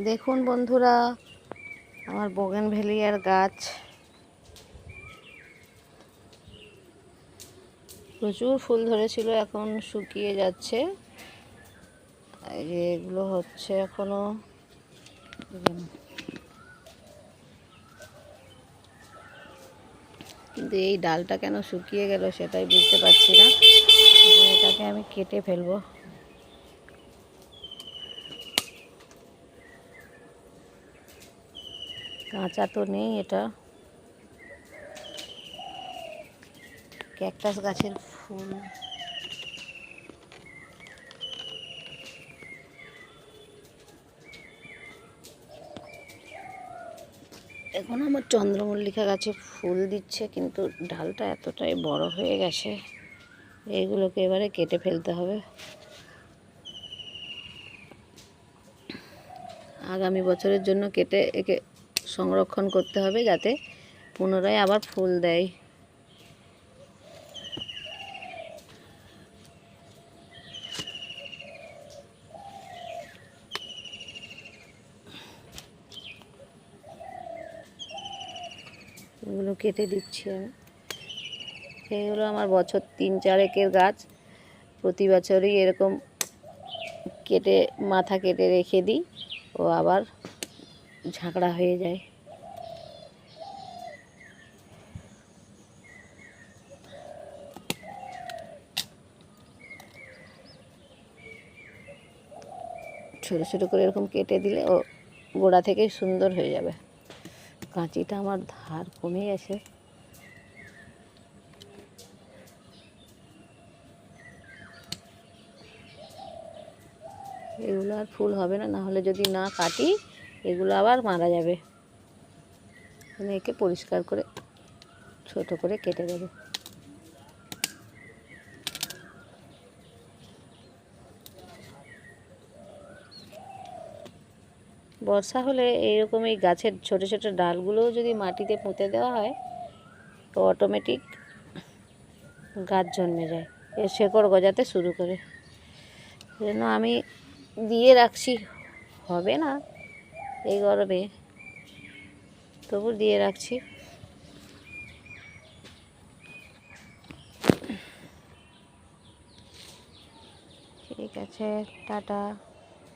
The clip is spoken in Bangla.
দেখুন বন্ধুরা, আমার বোগেনভেলিয়ার গাছ প্রচুর ফুল ধরেছিল, এখন শুকিয়ে যাচ্ছে। এই যে এগুলো হচ্ছে এখনো, কিন্তু এই ডালটা কেন শুকিয়ে গেল সেটাই বুঝতে পারছি না। এটাকে আমি কেটে ফেলবো। কাঁচা তো নেই, এটা ক্যাকটাস গাছের ফুল। এখন আমার চন্দ্রমল্লিকা গাছে ফুল দিচ্ছে, কিন্তু ডালটা এতটাই বড় হয়ে গেছে, এইগুলোকে এবারে কেটে ফেলতে হবে। আগামী বছরের জন্য কেটে একে সংরক্ষণ করতে হবে, যাতে পুনরায় আবার ফুল দেয়। এগুলো কেটে দিচ্ছি আমি। এগুলো আমার বছর 3-4 গাছ, প্রতি বছরই এরকম কেটে মাথা কেটে রেখে দিই, ও আবার ঝাঁকড়া হয়ে যায়। ছোটো ছোটো করে এরকম কেটে দিলে ও গোড়া থেকে সুন্দর হয়ে যাবে। কাঁচিটা আমার ধার কমে গেছে। এগুলো আর ফুল হবে না, না হলে যদি না কাটি এগুলো আবার মারা যাবে। আমি একে পরিষ্কার করে ছোট করে কেটে দেব। বর্ষা হলে এইরকম এই গাছের ছোট ছোট ডালগুলোও যদি মাটিতে পুঁতে দেওয়া হয় তো অটোমেটিক গাছ জন্মে যায়, এর শেকড় গজাতে শুরু করে। সেজন্য আমি দিয়ে রাখছি, হবে না এই গরমে, তবু দিয়ে রাখছি। ঠিক আছে, টাটা।